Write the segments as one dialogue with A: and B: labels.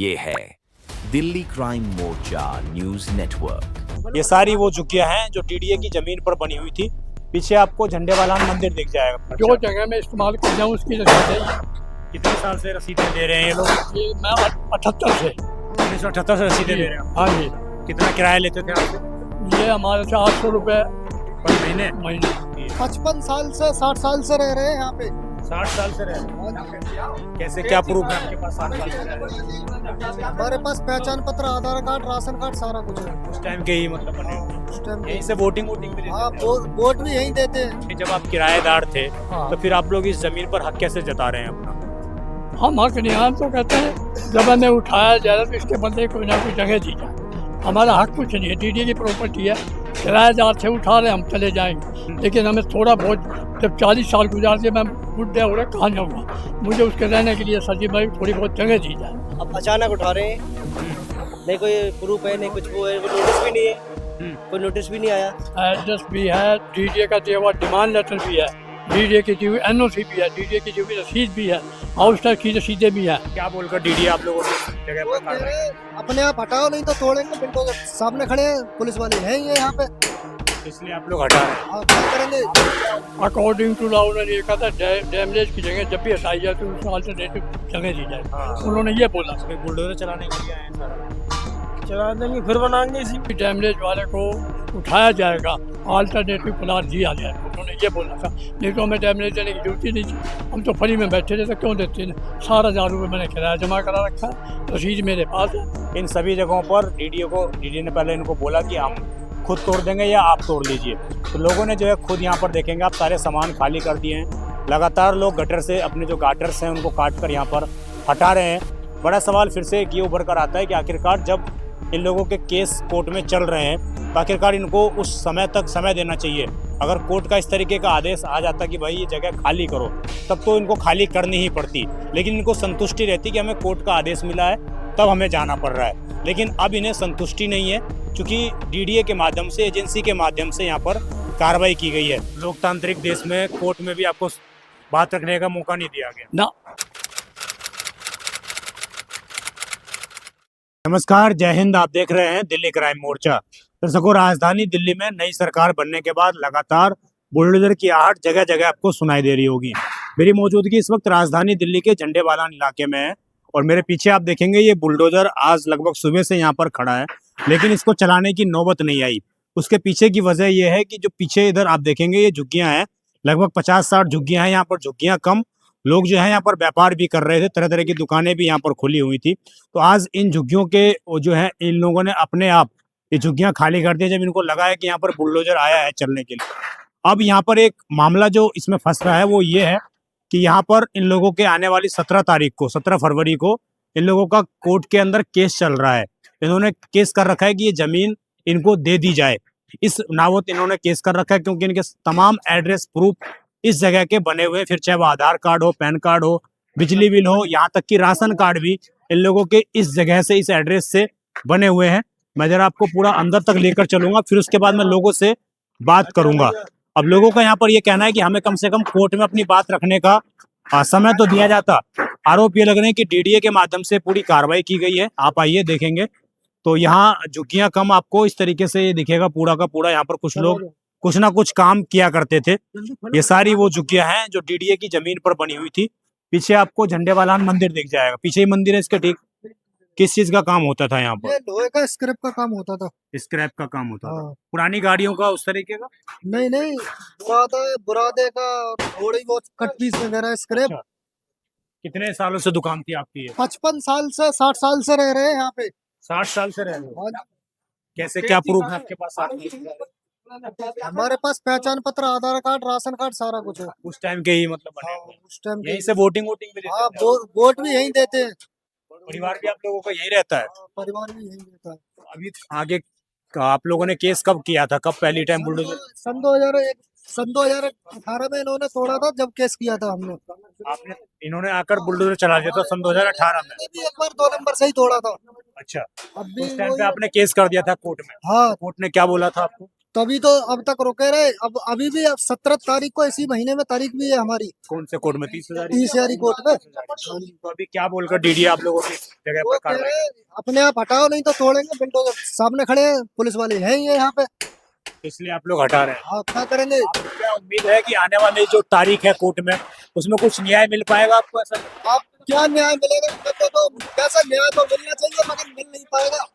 A: ये है दिल्ली क्राइम मोर्चा news network.
B: ये सारी वो झुग्गियां हैं जो डीडीए की जमीन पर बनी हुई थी। पीछे आपको झंडे वाला मंदिर दिख जाएगा।
C: जो जगह में इस्तेमाल कर जाऊँ उसकी रसीद है।
B: कितने साल से रसीदें दे रहे हैं ये लोग?
C: ये मैं 78 से
B: 1978 से रसीदें दे रहे हैं।
C: हाँ जी।
B: कितना किराया लेते थे आप?
C: ये हमारे से 800 रुपये
B: पर महीने?
D: 55 साल से 60 साल से रह रहे हैं यहाँ पे।
B: 60 साल से रह रहे हैं। कैसे क्या प्रूफ है आपके पास 60 साल से रह रहे हैं?
D: हमारे पास पहचान पत्र, आधार कार्ड, राशन कार्ड सारा कुछ है।
B: उस टाइम के ही मतलब बने हुए हैं।
D: उस टाइम
B: यहीं से वोटिंग भी देते
D: हाँ,
B: थे?
D: वोट भी यहीं देते हैं।
B: जब आप किराएदार थे
C: हाँ।
B: तो फिर आप लोग इस जमीन पर हक कैसे जता रहे हैं अपना?
C: हम हक निहान तो कहते हैं जब हमें उठाया जाए तो इसके बदले कोई ना कोई जगह दी जाए। हमारा हक कुछ नहीं है, डीडीए की प्रॉपर्टी है। किराएदार से उठा रहे हम चले जाएंगे, लेकिन हमें थोड़ा बहुत जब 40 साल गुजार दिए मैं बुढ़े हो रहे कहाँ जाऊँगा। मुझे उसके रहने के लिए सजी भाई थोड़ी बहुत जगह दी जाए।
E: अब अचानक उठा रहे हैं, नहीं कोई प्रूफ है, नहीं कुछ वो है, कोई नोटिस भी नहीं है, कोई नोटिस भी नहीं आया।
C: एड्रेस भी है, डीडीए का दिया हुआ डिमांड लेटर भी है, डीडीए की दी हुई एनओसी भी है, डीडीए की दी हुई रसीद भी है, हाउस टैक्स की रसीदें भी हैं।
B: क्या बोलकर डीडीए आप लोगों ने जगह
D: वो
B: पर
D: कह
B: काट रहे
D: रहे
B: हैं?
D: हैं, अपने आप हटाओ नहीं तो तोड़ेंगे। बिल्कुल सामने खड़े हैं, पुलिस वाले हैं ये यहाँ पे।
B: इसलिए आप लोग हटा रहे हैं।
D: हाँ, क्या करेंगे?
C: अकॉर्डिंग टू लॉ उन्होंने ये कहा था डैमेज की जगह जब भी हटाई जाए तो उसको अल्टरनेटिव जगह दी जाए। उन्होंने ये बोला
B: फिर बुलडोजर चलाने के लिए आए हैं सारा।
C: चला देंगे फिर बनाएंगे इसी डैमेज वाले को उठाया जाएगा, अल्टरनेटिव प्लान दिया जाएगा। उन्होंने ये बोला था, नहीं तो हमें डैमेज देने की जरूरत ही नहीं थी। हम तो फ्री में बैठे थे तो क्यों देते हैं? 60,000 रुपये मैंने किराया जमा करा रखा है, रसीद मेरे पास है।
B: इन सभी जगहों पर डीडीए ने पहले इनको बोला कि हम खुद तोड़ देंगे या आप तोड़ लीजिए। तो लोगों ने जो है खुद यहाँ पर देखेंगे आप सारे सामान खाली कर दिए हैं। लगातार लोग गटर से अपने जो गाटर्स हैं उनको काट कर यहाँ पर हटा रहे हैं। बड़ा सवाल फिर से ये उभर कर आता है कि आखिरकार जब इन लोगों के केस कोर्ट में चल रहे हैं तो आखिरकार इनको उस समय तक समय देना चाहिए। अगर कोर्ट का इस तरीके का आदेश आ जाता कि भाई ये जगह खाली करो, तब तो इनको खाली करनी ही पड़ती। लेकिन इनको संतुष्टि रहती कि हमें कोर्ट का आदेश मिला है तब हमें जाना पड़ रहा है। लेकिन अब इन्हें संतुष्टि नहीं है, क्योंकि डीडीए के माध्यम से, एजेंसी के माध्यम से यहाँ पर कार्रवाई की गई है। लोकतांत्रिक देश में कोर्ट में भी आपको बात रखने का मौका नहीं दिया गया
C: ना।
B: नमस्कार, जय हिंद। आप देख रहे हैं दिल्ली क्राइम मोर्चा। दर्शकों, राजधानी दिल्ली में नई सरकार बनने के बाद लगातार बुलडोजर की आहट जगह जगह आपको सुनाई दे रही होगी। मेरी मौजूदगी इस वक्त राजधानी दिल्ली के झंडे वाला इलाके में है और मेरे पीछे आप देखेंगे ये बुलडोजर आज लगभग सुबह से यहाँ पर खड़ा है, लेकिन इसको चलाने की नौबत नहीं आई। उसके पीछे की वजह यह है कि जो पीछे इधर आप देखेंगे ये झुग्गियां हैं, लगभग 50-60 झुग्गियां हैं। यहाँ पर झुग्गियां कम, लोग जो है यहाँ पर व्यापार भी कर रहे थे, तरह तरह की दुकानें भी यहाँ पर खुली हुई थी। तो आज इन झुग्गियों के जो है इन लोगों ने अपने आप ये झुग्गियां खाली कर दी जब इनको लगा है कि यहाँ पर बुलडोजर आया है चलने के लिए। अब यहाँ पर एक मामला जो इसमें फंस रहा है वो ये है कि यहाँ पर इन लोगों के आने वाली 17 फरवरी को इन लोगों का कोर्ट के अंदर केस चल रहा है। इन्होंने केस कर रखा है कि ये जमीन इनको दे दी जाए। इस नावत इन्होंने केस कर रखा है क्योंकि इनके तमाम एड्रेस प्रूफ इस जगह के बने हुए हैं। फिर चाहे वो आधार कार्ड हो, पैन कार्ड हो, बिजली बिल हो, यहाँ तक कि राशन कार्ड भी इन लोगों के इस जगह से, इस एड्रेस से बने हुए हैं। मैं जरा आपको पूरा अंदर तक लेकर चलूंगा, फिर उसके बाद मैं लोगों से बात करूंगा। अब लोगों का यहाँ पर ये कहना है कि हमें कम से कम कोर्ट में अपनी बात रखने का समय तो दिया जाता। आरोप ये लग रहे हैं कि डीडीए के माध्यम से पूरी कार्रवाई की गई है। आप आइए देखेंगे तो यहाँ झुग्गियां कम, आपको इस तरीके से ये दिखेगा पूरा का पूरा। यहाँ पर कुछ लोग कुछ ना कुछ काम किया करते थे। ये सारी वो झुग्गियां हैं जो डीडीए की जमीन पर बनी हुई थी। पीछे आपको झंडे वाला मंदिर दिख जाएगा, पीछे ही मंदिर है इसके ठीक। किस चीज का काम होता था यहाँ पर?
D: ये लोहे का स्क्रैप का काम होता था।
B: स्क्रैप का काम होता था,
D: हाँ।
B: पुरानी गाड़ियों का उस तरीके का?
D: नहीं, बुरादे का, थोड़ी बहुत कट पीस वगैरह स्क्रैप।
B: अच्छा। कितने सालों से दुकान थी आपकी?
D: 55 साल से 60 साल से रह रहे हैं यहाँ पे।
B: 60 साल से रह रहे हो?
D: हाँ,
B: कैसे क्या प्रूफ है आपके पास?
D: हमारे पास पहचान पत्र, आधार कार्ड, राशन कार्ड सारा कुछ है।
B: उस टाइम के ही मतलब बने हुए हैं।
D: उस टाइम
B: यहीं से वोटिंग भी देते
D: हाँ,
B: थे?
D: वोट भी यहीं देते हैं।
B: परिवार भी आप लोगों का यही रहता है?
D: परिवार भी यहीं देता है।
B: अभी आगे आप लोगों ने केस कब किया था, कब पहली टाइम बुलडोजर?
D: सन 2018 में इन्होंने तोड़ा था जब केस किया था हमने।
B: आपने, इन्होंने आकर बुलडोजर चला दिया था सन 2018 में?
D: मैंने भी एक बार 2 नंबर से ही तोड़ा था।
B: अच्छा,
D: अब भी
B: उस टाइम पे आपने केस कर दिया था कोर्ट में?
D: हाँ,
B: कोर्ट ने क्या बोला था आपको?
D: तभी तो अब तक रुके रहे। अब अभी भी अब 17 तारीख को इसी महीने में तारीख भी है हमारी
B: कौन से कोर्ट में 30,000?
D: 30,000 कोर्ट में।
B: तो अभी क्या बोलकर डीडी आप लोगों की जगह
D: वो
B: पर
D: कह
B: कार्रवाई?
D: रहे हैं, अपने आप हटाओ नहीं तो तोड़ेंगे। बिल्डोजर सामने खड़े हैं, पुलिस वाले हैं ये यहाँ पे।
B: इसलिए आप लोग हटा रहे हैं।
D: हाँ, क्या करेंगे?
B: आपको क्या उम्मीद है कि आने वाली जो तारीख है कोर्ट में उसमें कुछ न्याय मिल पाएगा आपको? ऐसा
D: आप क्या न्याय मिलेगा? तो कैसा न्याय तो मिलना चाहिए मगर मिल नहीं पाएगा।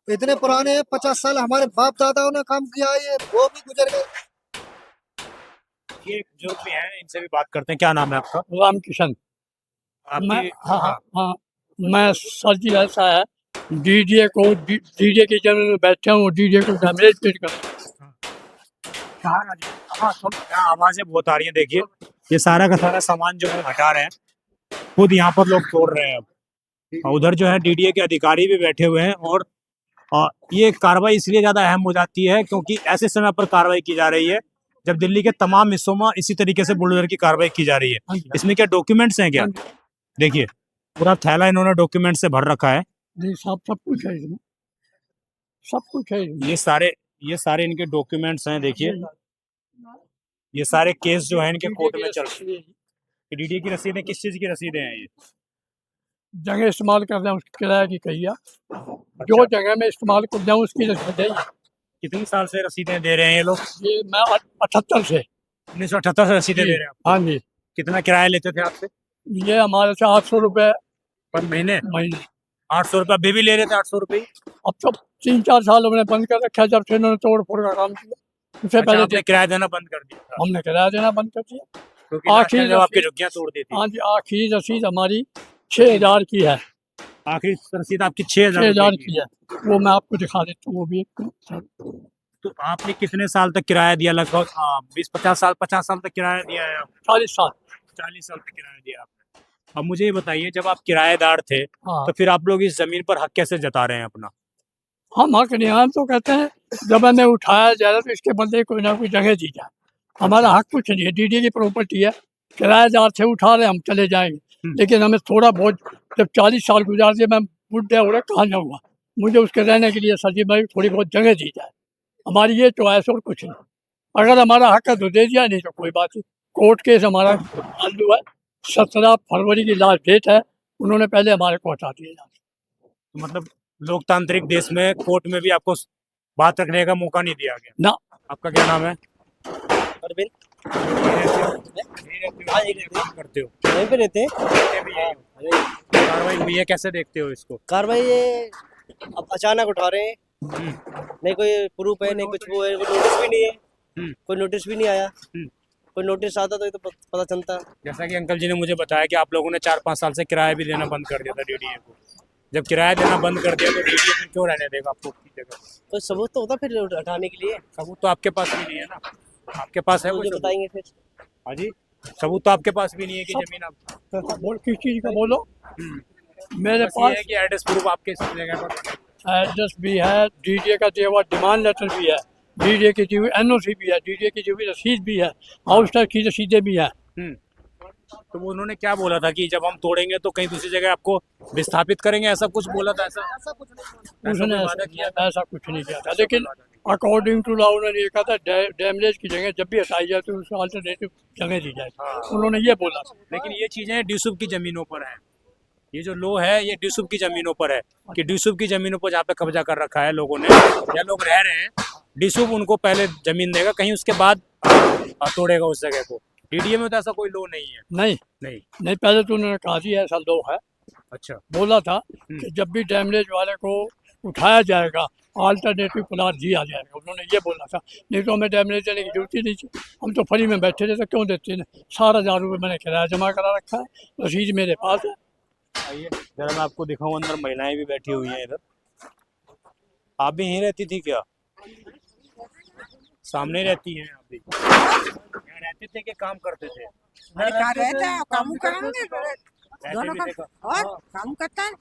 D: इतने पुराने 50 साल हमारे बाप दादाओं ने काम किया है, ये वो भी गुजर गए।
B: ये जो भी हैं इनसे भी बात करते हैं। क्या नाम है आपका?
C: रामकिशन। मैं
B: आपकी
C: हाँ मैं सर जी ऐसा है, डीडीए की जमीन में बैठे हूँ, डीडीए को डैमेज कर
B: आवाजें बहुत आ रही है। देखिए ये सारा का सारा सामान जो है हटा रहे हैं, खुद यहाँ पर लोग तोड़ रहे हैं। अब और उधर जो है डीडीए के अधिकारी भी बैठे हुए हैं। और ये कार्रवाई इसलिए ज्यादा अहम हो जाती है क्योंकि ऐसे समय पर कार्रवाई की जा रही है जब दिल्ली के तमाम हिस्सों में इसी तरीके से बुलडोजर की कार्रवाई की जा रही है। इसमें क्या डॉक्यूमेंट्स हैं क्या? देखिए पूरा थैला इन्होंने डॉक्यूमेंट से भर रखा है।
C: नहीं, सब कुछ है इसमें, सब कुछ है इसमें।
B: ये सारे इनके डॉक्यूमेंट्स हैं। देखिए ये सारे केस जो है इनके कोर्ट में चल रहे हैं। डीडीए की रसीदें किस चीज की रसीदें हैं? ये
C: जगह इस्तेमाल कर रहे हैं उसकी किराए की कहिए, जो जगह में इस्तेमाल कर रहे हैं उसकी रसीद है।
B: कितनी साल से रसीदें दे रहे हैं ये लोग?
C: ये मैं 78 से
B: 1978 से रसीदें दे रहे हैं।
C: हाँ जी।
B: कितना किराया लेते थे आपसे?
C: ये हमारे से 800 रुपये
B: पर महीने?
C: महीने।
B: 800 रुपये अभी भी ले रहे थे? 800 रुपये
C: अब तो 3-4 साल हमने बंद कर रखा है जब से इन्होंने तोड़ फोड़ का काम किया। उससे पहले
B: आपने किराया देना बंद कर दिया था?
C: हमने किराया देना बंद कर दिया।
B: क्योंकि
C: आखिरी
B: जब आपकी झुग्गियां तोड़ दी थी।
C: हाँ जी, आखिरी रसीद हमारी 6,000 की है।
B: आखिरी रसीद आपकी 6,000
C: 6,000 की है, वो मैं आपको दिखा देता हूँ। वो भी
B: तो आपने कितने साल तक किराया दिया? लगभग 20-50 साल, 50 साल तक किराया दिया है?
C: 40 साल।
B: 40 साल तक किराया दिया आपने। अब मुझे ये बताइए, जब आप किराएदार थे
C: हाँ,
B: तो फिर आप लोग इस जमीन पर हक कैसे जता रहे हैं अपना?
C: हम हक नहीं, हम तो कहते हैं जब हमें उठाया जाए तो इसके बदले कोई ना कोई जगह दी जाए। हमारा हक कुछ नहीं है, डीडी की प्रॉपर्टी है, किराएदार से उठा रहे हम चले जाएंगे। लेकिन हमें थोड़ा बहुत, जब 40 साल गुजार दिए, मैं बुढ़े हो रहे कहाँ जाऊँगा, मुझे उसके रहने के लिए सजी भाई थोड़ी बहुत जगह दी जाए। हमारी ये चॉइस और कुछ नहीं। अगर हमारा हक है तो दे दिया, नहीं तो कोई बात नहीं। कोर्ट केस हमारा चालू है, 17 फरवरी की लास्ट डेट है, उन्होंने पहले हमारे को हटा दिया।
B: तो मतलब लोकतांत्रिक देश में कोर्ट में भी आपको बात रखने का मौका नहीं दिया गया
C: ना।
B: आपका क्या नाम है?
E: अरविंद।
B: काम करते हो?
E: यहीं पे रहते हैं।
B: कार्रवाई हुई है, कैसे देखते हो इसको?
E: कार्रवाई ये अब अचानक उठा रहे हैं, नहीं कोई प्रूफ है, नहीं कुछ वो है, कोई नोटिस भी नहीं है, कोई नोटिस भी नहीं आया। कोई नोटिस आता तो ये तो पता चलता।
B: जैसा कि अंकल जी ने मुझे बताया कि आप लोगों ने 4-5 साल से किराया भी देना बंद कर दिया था डीडीए को। जब किराया देना बंद कर दिया तो डीडीए फिर क्यों रहने देगा आपको अपनी जगह?
E: कोई सबूत तो होता फिर हटाने के लिए।
B: सबूत तो आपके पास भी नहीं है ना। आपके पास है?
E: मुझे
B: कोई
E: बताएंगे फिर।
B: हाँ जी, सबूत तो आपके पास भी नहीं है कि जमीन आप
C: बोल किस चीज़ का बोलो। मेरे
B: बस ये
C: पास
B: है कि एड्रेस प्रूफ आपके इस जगह पर
C: एड्रेस भी है, डीडीए का दिया हुआ डिमांड लेटर भी है, डीडीए की दी हुई एनओसी भी है, डीडीए की दी हुई रसीद भी है, हाउस टैक्स की रसीदें भी है।
B: तो वो उन्होंने क्या बोला था कि जब हम तोड़ेंगे तो कहीं दूसरी जगह आपको विस्थापित करेंगे, ऐसा कुछ बोला था? ऐसा
C: उसने ऐसा कुछ नहीं किया था, लेकिन अकॉर्डिंग टू लॉ उन्होंने ये कहा था डैमेज की जगह जब भी हटाई जाए तो उसको अल्टरनेटिव जगह दी जाए। उन्होंने ये बोला था।
B: लेकिन ये चीजें डिसूब की जमीनों पर है। ये जो लो है ये डिसूब की जमीनों पर है कि डिसूब की जमीनों पर जहाँ पे कब्जा कर रखा है लोगों ने या लोग रह रहे हैं, डिसूब उनको पहले जमीन देगा, कहीं उसके बाद तोड़ेगा उस जगह को। डीडीए में तो ऐसा कोई लो नहीं है। नहीं,
C: पहले तो उन्होंने कहा जी ऐसा लो है।
B: अच्छा,
C: बोला था कि जब भी डैमेज वाले को उठाया जाएगा अल्टरनेटिव प्लाट दिया जाएगा, उन्होंने ये बोला था। नहीं तो हमें डैमेज देने की जरूरत ही नहीं थी, हम तो फ्री में बैठे थे, तो क्यों देते हैं? 4,000 रुपये मैंने किराया जमा करा रखा है, रसीद मेरे पास है।
B: आइए जरा मैं आपको दिखाऊं, अंदर महिलाएं भी बैठी हुई हैं। इधर आप भी यहीं रहती थी क्या? सामने रहती हैं आप भी? यहाँ रहते थे कि काम करते थे?
F: अरे क्या रहता है, काम करेंगे दोनों
B: रहते भी
F: का।
B: थे।
F: और काम करता है,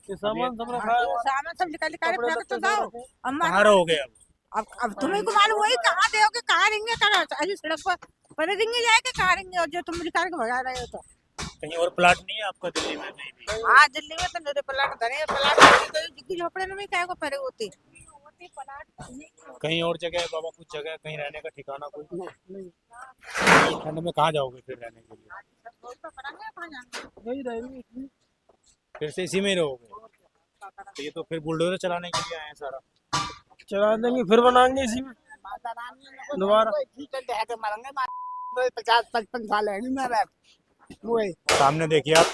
F: सामान सब निकाल निकाल फेंक तो दो।
B: कहाँ रहोगे
F: अब तुम्हें को मालूम वही कहाँ देोगे, कहाँ रहेंगे, कहाँ ऐसी सड़क पर पड़े रहेंगे, जाएंगे कहाँ रहेंगे? और जो तुम निकाल के भगा रहे हो तो
B: कहीं और प्लाट नहीं है आपका दिल्ली में? नहीं भी।
F: हाँ, दिल्ली में तो मेरे प्लाट धरे, प्लाट तो जिग्गी झोपड़े में भी क्या को पड़े होते।
B: कहीं और जगह है बाबा, कुछ जगह कहीं रहने का ठिकाना कोई? ठंड में कहाँ जाओगे फिर रहने के लिए? फिर से इसी में ही रहोगे? तो ये तो फिर बुलडोजर चलाने के लिए आए हैं सारा।
G: चला देंगे, फिर बनाएंगे इसी में दोबारा।
H: 50-55 साल है मेरा वही।
B: सामने देखिए आप,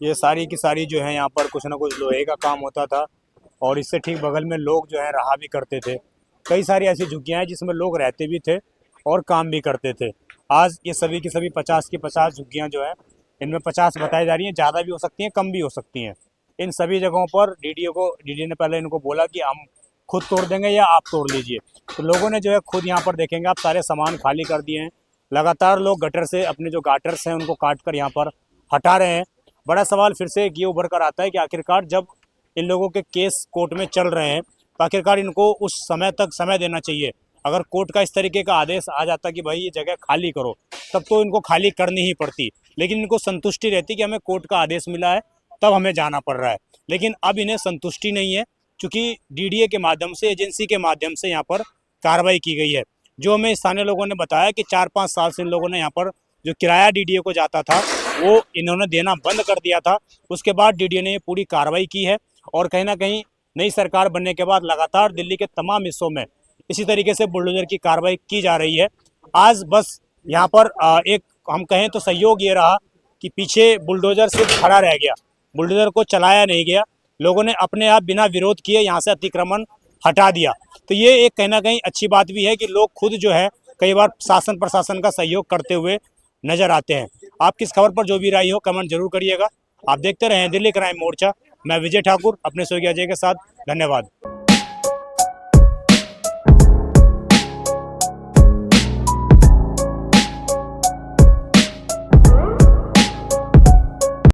B: ये सारी की सारी जो है यहाँ पर कुछ ना कुछ लोहे का काम होता था और इससे ठीक बगल में लोग जो है रहा भी करते थे। कई सारी ऐसी झुग्गियाँ हैं जिसमें लोग रहते भी थे और काम भी करते थे। आज ये सभी की सभी 50 की 50 झुग्गियाँ जो है, इनमें 50 बताई जा रही हैं, ज़्यादा भी हो सकती हैं, कम भी हो सकती हैं। इन सभी जगहों पर डीडीए ने पहले इनको बोला कि हम खुद तोड़ देंगे या आप तोड़ लीजिए। तो लोगों ने जो है खुद यहाँ पर देखेंगे आप सारे सामान खाली कर दिए हैं। लगातार लोग गटर से अपने जो गाटर्स हैं उनको काट कर यहाँ पर हटा रहे हैं। बड़ा सवाल फिर से ये उभर कर आता है कि आखिरकार जब इन लोगों के केस कोर्ट में चल रहे हैं तो आखिरकार इनको उस समय तक समय देना चाहिए। अगर कोर्ट का इस तरीके का आदेश आ जाता कि भाई ये जगह खाली करो, तब तो इनको खाली करनी ही पड़ती, लेकिन इनको संतुष्टि रहती कि हमें कोर्ट का आदेश मिला है तब हमें जाना पड़ रहा है। लेकिन अब इन्हें संतुष्टि नहीं है, क्योंकि डीडीए के माध्यम से, एजेंसी के माध्यम से यहाँ पर कार्रवाई की गई है। जो हमें स्थानीय लोगों ने बताया कि 4-5 साल से इन लोगों ने यहाँ पर जो किराया डीडीए को जाता था वो इन्होंने देना बंद कर दिया था। उसके बाद डीडीए ने पूरी कार्रवाई की है और कहीं ना कहीं नई सरकार बनने के बाद लगातार दिल्ली के तमाम हिस्सों में इसी तरीके से बुलडोजर की कार्रवाई की जा रही है। आज बस यहाँ पर एक हम कहें तो सहयोग ये रहा कि पीछे बुलडोजर सिर्फ खड़ा रह गया, बुलडोजर को चलाया नहीं गया। लोगों ने अपने आप बिना विरोध किए यहाँ से अतिक्रमण हटा दिया। तो ये एक कहीं ना कहीं अच्छी बात भी है कि लोग खुद जो है कई बार शासन प्रशासन का सहयोग करते हुए नजर आते हैं। आप किस खबर पर जो भी राय हो कमेंट जरूर करिएगा। आप देखते रहें दिल्ली क्राइम मोर्चा। मैं विजय ठाकुर अपने सहयोगी अजय के साथ। धन्यवाद।